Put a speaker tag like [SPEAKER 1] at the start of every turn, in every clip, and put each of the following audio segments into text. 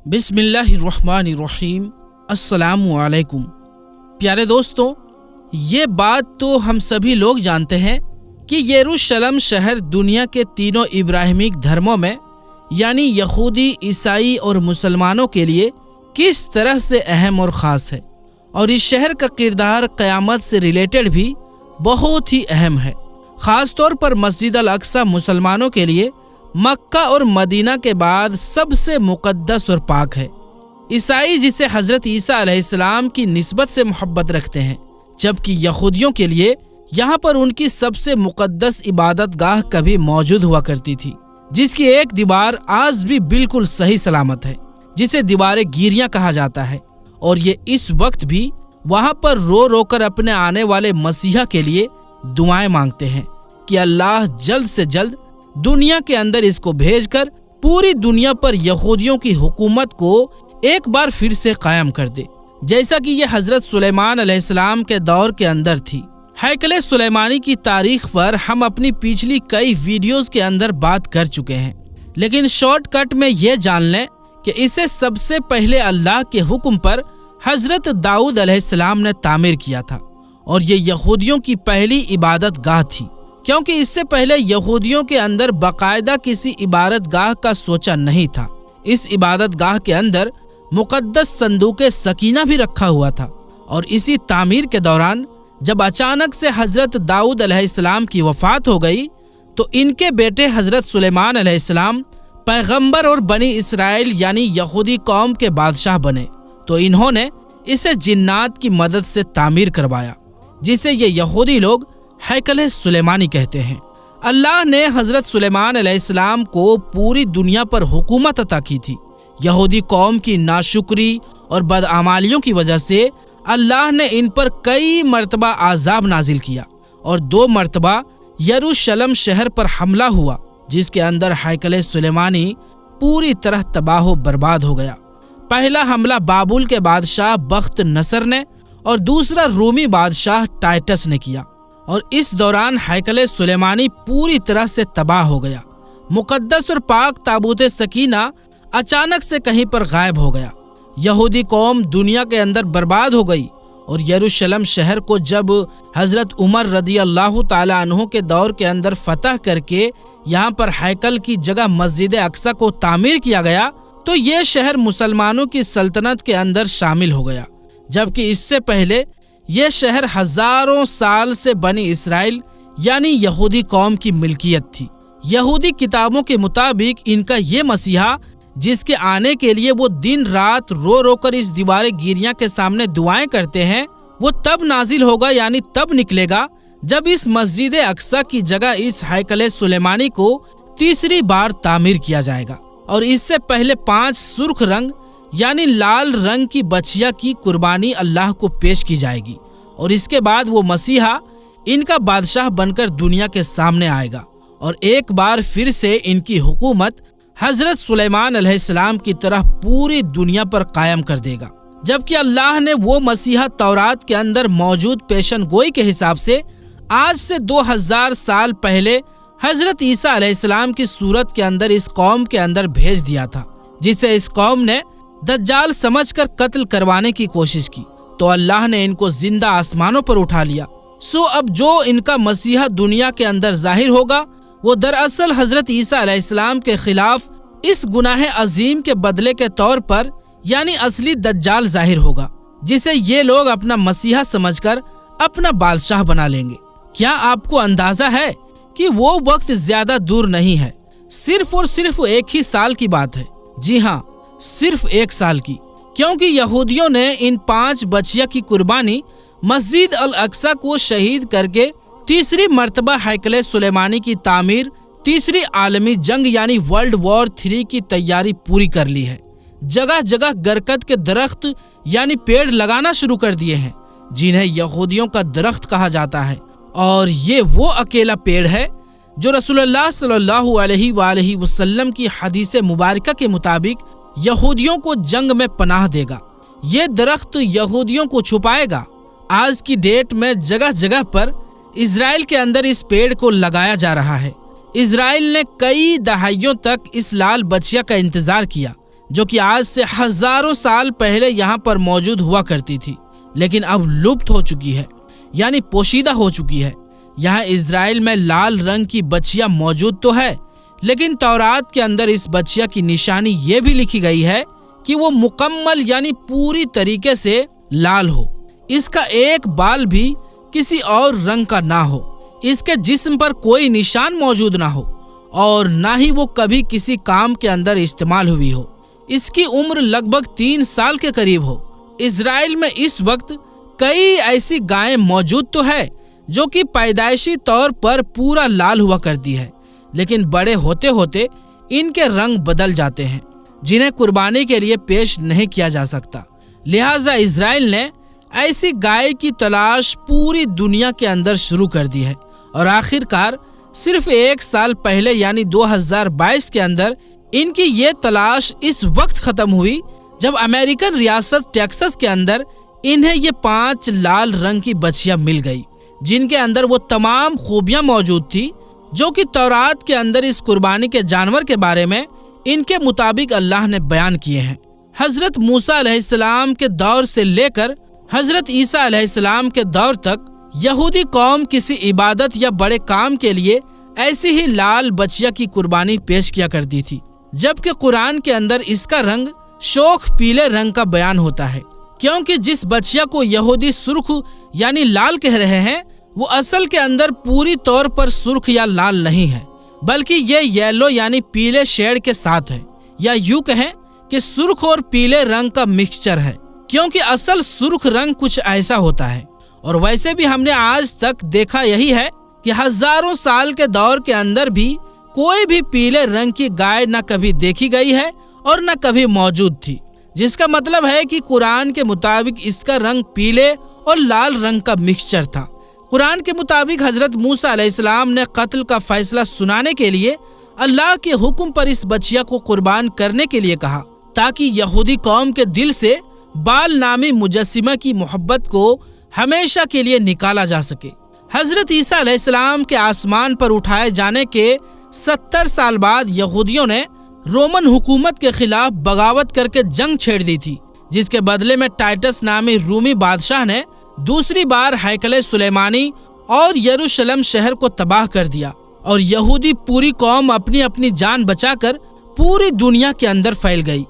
[SPEAKER 1] बिस्मिल्लाहिर्रहमानिर्रहीम। अस्सलामु अलैकुम। प्यारे दोस्तों, ये बात तो हम सभी लोग जानते हैं कि यरूशलेम शहर दुनिया के तीनों इब्राहिमिक धर्मों में यानी यहूदी, ईसाई और मुसलमानों के लिए किस तरह से अहम और ख़ास है, और इस शहर का किरदार क़यामत से रिलेटेड भी बहुत ही अहम है। ख़ास तौर पर मस्जिद अल अक्सा मुसलमानों के लिए मक्का और मदीना के बाद सबसे मुक़द्दस और पाक है। ईसाई जिसे हज़रत ईसा अलैहिस्सलाम की निस्बत से मोहब्बत रखते हैं, जबकि यहूदियों के लिए यहाँ पर उनकी सबसे मुक़द्दस इबादत गाह कभी मौजूद हुआ करती थी, जिसकी एक दीवार आज भी बिल्कुल सही सलामत है, जिसे दीवार गिरियाँ कहा जाता है। और ये इस वक्त भी वहाँ पर रो रो कर अपने आने वाले मसीहा के लिए दुआएं मांगते हैं कि अल्लाह जल्द से जल्द दुनिया के अंदर इसको भेजकर पूरी दुनिया पर यहूदियों की हुकूमत को एक बार फिर से कायम कर दे, जैसा कि यह हजरत सुलेमान अलैहिस्सलाम के दौर के अंदर थी। हैकल सुलेमानी की तारीख पर हम अपनी पिछली कई वीडियोस के अंदर बात कर चुके हैं, लेकिन शॉर्टकट में ये जान लें कि इसे सबसे पहले अल्लाह के हुक्म पर हजरत दाऊद अलैहिस्सलाम ने तामीर किया था, और ये यहूदियों की पहली इबादत गाह थी, क्योंकि इससे पहले यहूदियों के अंदर बाकायदा किसी इबादत गाह का सोचा नहीं था। इस इबादत गाह के अंदर मुक़द्दस संदूक सकीना भी रखा हुआ था, और इसी तामीर के दौरान जब अचानक से हजरत दाऊद अलैहिस्सलाम की वफात हो गई, तो इनके बेटे हजरत सुलेमान अलैहिस्सलाम पैगंबर और बनी इसराइल यानी यहूदी कौम के बादशाह बने। तो इन्होंने इसे जिन्नात की मदद से तामीर करवाया, जिसे ये यहूदी लोग हैकल सुलेमानी कहते हैं। अल्लाह ने हजरत सुलेमान अलैहिस्सलाम को पूरी दुनिया पर हुकूमत अता की थी। यहूदी कौम की नाशुक्री और बदआमालियों की वजह से अल्लाह ने इन पर कई मरतबा आज़ाब नाजिल किया, और 2 मरतबा यरूशलेम शहर पर हमला हुआ, जिसके अंदर हैकल सुलेमानी पूरी तरह तबाह बर्बाद हो गया। पहला हमला बाबुल के बादशाह बख्त नसर ने और दूसरा रूमी बादशाह टाइटस ने किया, और इस दौरान हैकल सुलेमानी पूरी तरह से तबाह हो गया। मुक़द्दस और पाक ताबूत सकीना अचानक से कहीं पर गायब हो गया। यहूदी कौम दुनिया के अंदर बर्बाद हो गई, और यरूशलेम शहर को जब हजरत उमर रदी अल्लाह ताला अन्हु के दौर के अंदर फतह करके यहाँ पर हैकल की जगह मस्जिद अक्सा को तामीर किया गया, तो ये शहर मुसलमानों की सल्तनत के अंदर शामिल हो गया, जबकि इससे पहले यह शहर हजारों साल से बनी इसराइल यानी यहूदी कौम की मिल्कियत थी। यहूदी किताबों के मुताबिक इनका ये मसीहा, जिसके आने के लिए वो दिन रात रो रो कर इस दीवार गिरियां के सामने दुआएं करते हैं, वो तब नाजिल होगा यानी तब निकलेगा जब इस मस्जिद अक्सा की जगह इस हैकल सुलेमानी को तीसरी बार तामीर किया जाएगा, और इससे पहले 5 सुर्ख रंग यानी लाल रंग की बछिया की कुर्बानी अल्लाह को पेश की जाएगी, और इसके बाद वो मसीहा इनका बादशाह बनकर दुनिया के सामने आएगा, और एक बार फिर से इनकी हुकूमत हजरत सुलेमान अलैहिस्सलाम की तरह पूरी दुनिया पर कायम कर देगा। जबकि अल्लाह ने वो मसीहा तौरात के अंदर मौजूद पेशन गोई के हिसाब से आज से 2000 साल पहले हजरत ईसा अलैहिस्सलाम की सूरत के अंदर इस कौम के अंदर भेज दिया था, जिसे इस कौम ने दज्जाल समझकर कत्ल करवाने की कोशिश की, तो अल्लाह ने इनको जिंदा आसमानों पर उठा लिया। सो अब जो इनका मसीहा दुनिया के अंदर जाहिर होगा, वो दरअसल हजरत ईसा अलैहिस्सलाम के खिलाफ इस गुनाह अजीम के बदले के तौर पर यानी असली दज्जाल जाहिर होगा, जिसे ये लोग अपना मसीहा समझकर अपना बादशाह बना लेंगे। क्या आपको अंदाजा है कि वो वक्त ज्यादा दूर नहीं है? सिर्फ और सिर्फ 1 ही साल की बात है। जी हाँ, सिर्फ 1 साल की, क्योंकि यहूदियों ने इन 5 बछिया की कुर्बानी मस्जिद अल अक्सा को शहीद करके तीसरी मर्तबा हैकल सुलेमानी की तामीर, तीसरी आलमी जंग यानी वर्ल्ड वॉर 3 की तैयारी पूरी कर ली है। जगह जगह गरकत के दरख्त यानी पेड़ लगाना शुरू कर दिए हैं, जिन्हें यहूदियों का दरख्त कहा जाता है, और ये वो अकेला पेड़ है जो रसूलुल्लाह सल्लल्लाहु अलैहि वसल्लम की हदीस मुबारका के मुताबिक यहूदियों को जंग में पनाह देगा। ये दरख्त यहूदियों को छुपाएगा। आज की डेट में जगह जगह पर इजराइल के अंदर इस पेड़ को लगाया जा रहा है। इजराइल ने कई दहाइयों तक इस लाल बछिया का इंतजार किया, जो कि आज से हजारों साल पहले यहाँ पर मौजूद हुआ करती थी, लेकिन अब लुप्त हो चुकी है, यानी पोशीदा हो चुकी है। यहाँ इजराइल में लाल रंग की बछिया मौजूद तो है, लेकिन तौरात के अंदर इस बछिया की निशानी ये भी लिखी गई है कि वो मुकम्मल यानी पूरी तरीके से लाल हो, इसका एक बाल भी किसी और रंग का ना हो, इसके जिस्म पर कोई निशान मौजूद ना हो और ना ही वो कभी किसी काम के अंदर इस्तेमाल हुई हो। इसकी उम्र लगभग 3 साल के करीब हो। इजराइल में इस वक्त कई ऐसी गायें मौजूद तो है जो कि पैदाइशी तौर पर पूरा लाल हुआ करती है, लेकिन बड़े होते होते इनके रंग बदल जाते हैं, जिन्हें कुर्बानी के लिए पेश नहीं किया जा सकता। लिहाजा इजराइल ने ऐसी गाय की तलाश पूरी दुनिया के अंदर शुरू कर दी है और आखिरकार सिर्फ 1 साल पहले यानी 2022 के अंदर इनकी ये तलाश इस वक्त खत्म हुई जब अमेरिकन रियासत टेक्सास के अंदर इन्हें ये 5 लाल रंग की बछियां मिल गई, जिनके अंदर वो तमाम खूबियां मौजूद थी जो कि तौरात के अंदर इस कुर्बानी के जानवर के बारे में इनके मुताबिक अल्लाह ने बयान किए हैं। हजरत मूसा अलैहिस्सलाम के दौर से लेकर हजरत ईसा अलैहिस्सलाम के दौर तक यहूदी कौम किसी इबादत या बड़े काम के लिए ऐसी ही लाल बछिया की कुर्बानी पेश किया करती थी, जबकि कुरान के अंदर इसका रंग शोख पीले रंग का बयान होता है, क्योंकि जिस बछिया को यहूदी सुर्ख यानी लाल कह रहे हैं वो असल के अंदर पूरी तौर पर सुर्ख या लाल नहीं है, बल्कि ये येलो यानी पीले शेड के साथ है, या यूं कहें कि सुर्ख और पीले रंग का मिक्सचर है, क्योंकि असल सुर्ख रंग कुछ ऐसा होता है। और वैसे भी हमने आज तक देखा यही है कि हजारों साल के दौर के अंदर भी कोई भी पीले रंग की गाय न कभी देखी गई है और न कभी मौजूद थी, जिसका मतलब है कि कुरान के मुताबिक इसका रंग पीले और लाल रंग का मिक्सचर था। कुरान के मुताबिक हजरत मूसा अलैहिस्सलाम ने कत्ल का फैसला सुनाने के लिए अल्लाह के हुक्म पर इस बछिया को कुर्बान करने के लिए कहा, ताकि यहूदी कौम के दिल से बाल नामी मुजस्सिमा की मोहब्बत को हमेशा के लिए निकाला जा सके। हजरत ईसा अलैहिस्सलाम के आसमान पर उठाए जाने के 70 साल बाद यहूदियों ने रोमन हुकूमत के खिलाफ बगावत करके जंग छेड़ दी थी, जिसके बदले में टाइटस नामी रूमी बादशाह ने दूसरी बार हैकल सुलेमानी और यरूशलेम शहर को तबाह कर दिया और यहूदी पूरी कौम अपनी अपनी जान बचाकर पूरी दुनिया के अंदर फैल गई।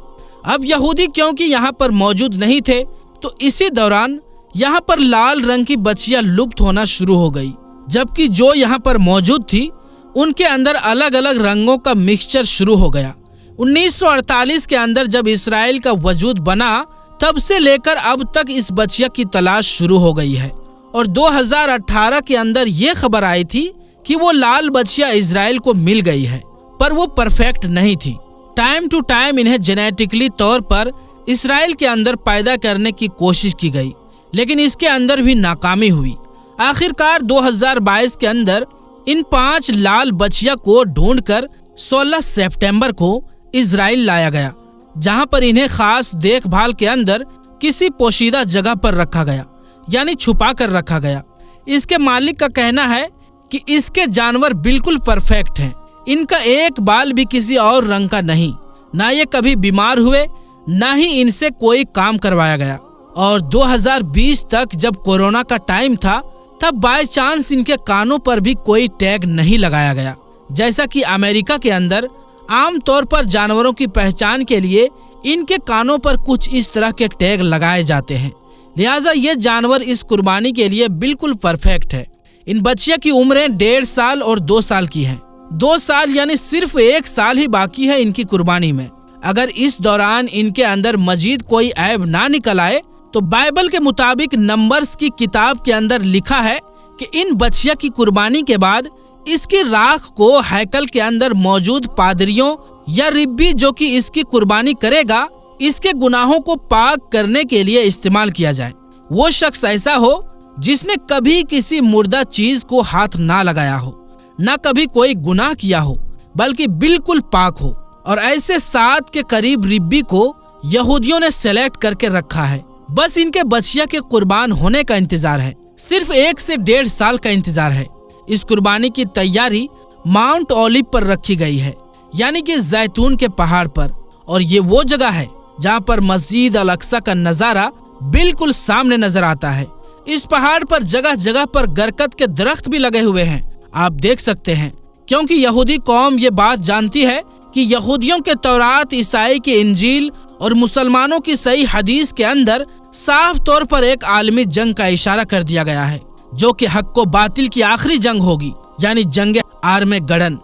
[SPEAKER 1] अब यहूदी क्योंकि यहाँ पर मौजूद नहीं थे, तो इसी दौरान यहाँ पर लाल रंग की बछिया लुप्त होना शुरू हो गई, जबकि जो यहाँ पर मौजूद थी उनके अंदर अलग अलग रंगों का मिक्सचर शुरू हो गया। 1948 के अंदर जब इसराइल का वजूद बना, तब से लेकर अब तक इस बछिया की तलाश शुरू हो गई है और 2018 के अंदर ये खबर आई थी कि वो लाल बछिया इसराइल को मिल गई है, पर वो परफेक्ट नहीं थी। टाइम टू टाइम इन्हें जेनेटिकली तौर पर इसराइल के अंदर पैदा करने की कोशिश की गई, लेकिन इसके अंदर भी नाकामी हुई। आखिरकार 2022 के अंदर इन 5 लाल बछिया को ढूंढकर 16 सितंबर को इजराइल लाया गया, जहां पर इन्हें खास देखभाल के अंदर किसी पोशीदा जगह पर रखा गया, यानी छुपा कर रखा गया। इसके मालिक का कहना है कि इसके जानवर बिल्कुल परफेक्ट हैं, इनका एक बाल भी किसी और रंग का नहीं, ना ये कभी बीमार हुए, ना ही इनसे कोई काम करवाया गया। और 2020 तक जब कोरोना का टाइम था, तब बाय चांस इनके कानों पर भी कोई टैग नहीं लगाया गया, जैसा कि अमेरिका के अंदर आम तौर पर जानवरों की पहचान के लिए इनके कानों पर कुछ इस तरह के टैग लगाए जाते हैं। लिहाजा ये जानवर इस कुर्बानी के लिए बिल्कुल परफेक्ट है। इन बच्चियों की उम्रें 1.5 साल और 2 साल की हैं। 2 साल यानी सिर्फ 1 साल ही बाकी है इनकी कुर्बानी में। अगर इस दौरान इनके अंदर मजीद कोई ऐब ना निकल आए, तो बाइबल के मुताबिक नंबर्स की किताब के अंदर लिखा है कि इन बच्चियों की कुर्बानी के बाद इसकी राख को हैकल के अंदर मौजूद पादरियों या रिब्बी जो कि इसकी कुर्बानी करेगा, इसके गुनाहों को पाक करने के लिए इस्तेमाल किया जाए। वो शख्स ऐसा हो जिसने कभी किसी मुर्दा चीज को हाथ ना लगाया हो, ना कभी कोई गुनाह किया हो, बल्कि बिल्कुल पाक हो। और ऐसे 7 के करीब रिब्बी को यहूदियों ने सेलेक्ट करके रखा है। बस इनके बच्चिया के कुर्बान होने का इंतजार है। सिर्फ 1 से 1.5 साल का इंतजार है। इस कुर्बानी की तैयारी माउंट ओलिव पर रखी गई है, यानी कि जैतून के पहाड़ पर, اور یہ وہ جگہ ہے جہاں پر مسجد الاقصی کا نظارہ بالکل سامنے نظر آتا ہے۔ اس پہاڑ پر جگہ جگہ پر گرکت کے درخت بھی لگے ہوئے ہیں، آپ دیکھ سکتے ہیں، کیونکہ یہودی قوم یہ بات جانتی ہے کہ یہودیوں کے تورات، عیسائی کی انجیل اور مسلمانوں کی صحیح حدیث کے اندر صاف طور پر ایک عالمی جنگ کا اشارہ کر دیا گیا ہے، جو کہ حق و باطل کی آخری جنگ ہوگی، یعنی جنگ آرمیگڈن۔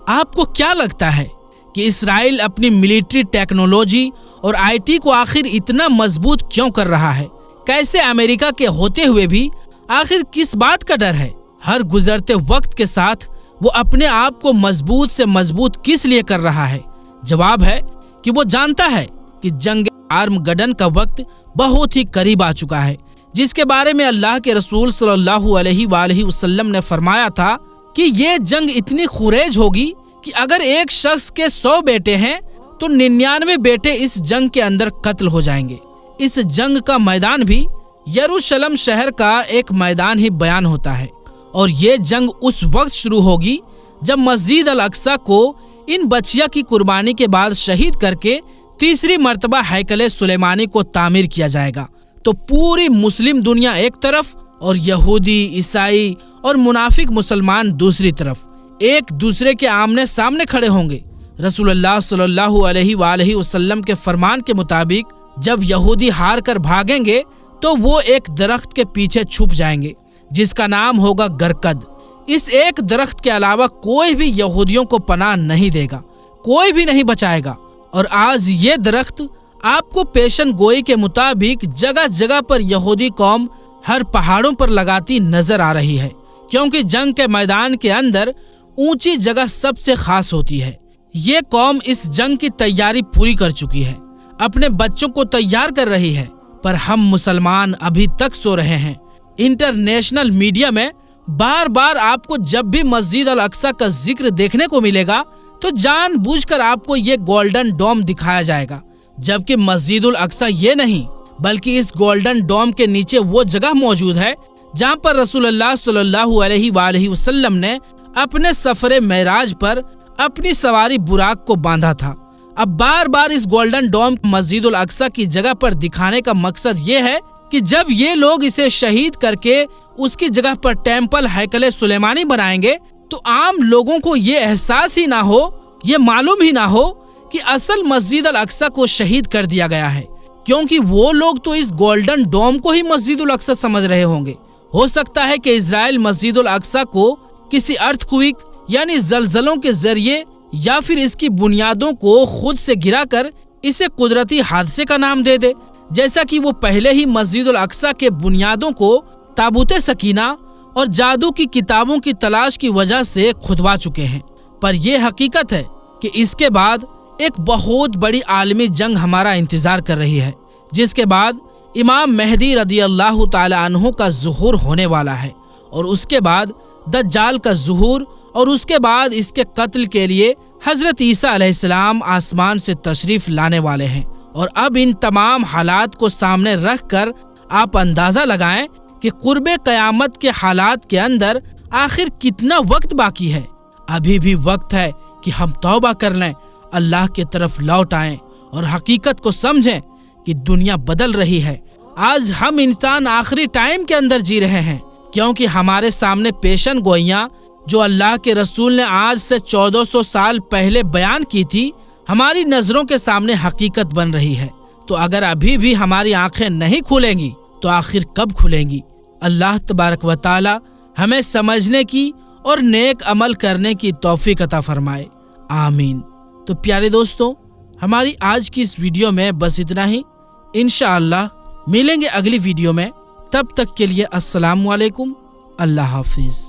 [SPEAKER 1] آپ کو کیا لگتا ہے کہ اسرائیل اپنی ملٹری ٹیکنالوجی اور آئی ٹی کو آخر اتنا مضبوط کیوں کر رہا ہے؟ کیسے امریکہ کے ہوتے ہوئے بھی آخر کس بات کا ڈر ہے؟ ہر گزرتے وقت کے ساتھ وہ اپنے آپ کو مضبوط سے مضبوط کس لیے کر رہا ہے؟ جواب ہے کہ وہ جانتا ہے کہ جنگ آرمگڈن کا وقت بہت ہی قریب آ چکا ہے، جس کے بارے میں اللہ کے رسول صلی اللہ علیہ وآلہ وسلم نے فرمایا تھا کہ یہ جنگ اتنی خریج ہوگی کہ اگر ایک شخص کے 100 بیٹے ہیں تو 99 بیٹے اس جنگ کے اندر قتل ہو جائیں گے۔ اس جنگ کا میدان بھی یروشلم شہر کا ایک میدان ہی بیان ہوتا ہے، اور یہ جنگ اس وقت شروع ہوگی جب مسجد الاقصی کو ان بچیا کی قربانی کے بعد شہید کر کے تیسری مرتبہ ہیکل سلیمانی کو تعمیر کیا جائے گا۔ تو پوری مسلم دنیا ایک طرف اور یہودی، عیسائی اور منافق مسلمان دوسری طرف ایک دوسرے کے آمنے سامنے کھڑے ہوں گے۔ رسول اللہ صلی اللہ علیہ وآلہ وسلم کے فرمان کے مطابق جب یہودی ہار کر بھاگیں گے تو وہ ایک درخت کے پیچھے چھپ جائیں گے جس کا نام ہوگا گرکد۔ اس ایک درخت کے علاوہ کوئی بھی یہودیوں کو پناہ نہیں دے گا، کوئی بھی نہیں بچائے گا۔ اور آج یہ درخت آپ کو پیشن گوئی کے مطابق جگہ جگہ پر یہودی قوم ہر پہاڑوں پر لگاتی نظر آ رہی ہے، کیونکہ جنگ کے میدان کے اندر اونچی جگہ سب سے خاص ہوتی ہے۔ یہ قوم اس جنگ کی تیاری پوری کر چکی ہے، اپنے بچوں کو تیار کر رہی ہے، پر ہم مسلمان ابھی تک سو رہے ہیں۔ انٹرنیشنل میڈیا میں بار بار آپ کو جب بھی مسجد الاقصی کا ذکر دیکھنے کو ملے گا تو جان بوجھ کر آپ کو یہ گولڈن ڈوم دکھایا جائے گا، جبکہ مسجد الاقصی یہ نہیں بلکہ اس گولڈن ڈوم کے نیچے وہ جگہ موجود ہے جہاں پر رسول اللہ صلی اللہ علیہ وآلہ وسلم نے اپنے سفر معراج پر اپنی سواری براق کو باندھا تھا۔ اب بار بار اس گولڈن ڈوم مسجد الاقصی کی جگہ پر دکھانے کا مقصد یہ ہے کہ جب یہ لوگ اسے شہید کر کے اس کی جگہ پر ٹیمپل ہیکل سلیمانی بنائیں گے تو عام لوگوں کو یہ احساس ہی نہ ہو، یہ معلوم ہی نہ ہو کہ اصل مسجد الاقصی کو شہید کر دیا گیا ہے، کیونکہ وہ لوگ تو اس گولڈن ڈوم کو ہی مسجد الاقصی سمجھ رہے ہوں گے۔ ہو سکتا ہے کہ اسرائیل مسجد الاقصی کو کسی ارتھ کوئک یعنی زلزلوں کے ذریعے یا پھر اس کی بنیادوں کو خود سے گرا کر اسے قدرتی حادثے کا نام دے دے، جیسا کہ وہ پہلے ہی مسجد الاقصی کے بنیادوں کو تابوت سکینہ اور جادو کی کتابوں کی تلاش کی وجہ سے کھدوا چکے ہیں۔ پر یہ حقیقت ہے کہ اس کے بعد ایک بہت بڑی عالمی جنگ ہمارا انتظار کر رہی ہے، جس کے بعد امام مہدی رضی اللہ تعالی عنہ کا ظہور ہونے والا ہے، اور اس کے بعد دجال کا ظہور، اور اس کے بعد اس کے قتل کے لیے حضرت عیسیٰ علیہ السلام آسمان سے تشریف لانے والے ہیں۔ اور اب ان تمام حالات کو سامنے رکھ کر آپ اندازہ لگائیں کہ قرب قیامت کے حالات کے اندر آخر کتنا وقت باقی ہے۔ ابھی بھی وقت ہے کہ ہم توبہ کر لیں، اللہ کی طرف لوٹ آئیں اور حقیقت کو سمجھیں کہ دنیا بدل رہی ہے۔ آج ہم انسان آخری ٹائم کے اندر جی رہے ہیں، کیونکہ ہمارے سامنے پیشن گوئیاں جو اللہ کے رسول نے آج سے 1400 سال پہلے بیان کی تھی ہماری نظروں کے سامنے حقیقت بن رہی ہے۔ تو اگر ابھی بھی ہماری آنکھیں نہیں کھلیں گی تو آخر کب کھلیں گی؟ اللہ تبارک و تعالی ہمیں سمجھنے کی اور نیک عمل کرنے کی توفیق عطا فرمائے، آمین۔ تو پیارے دوستوں، ہماری آج کی اس ویڈیو میں بس اتنا ہی۔ انشاءاللہ ملیں گے اگلی ویڈیو میں، تب تک کے لیے السلام علیکم، اللہ حافظ۔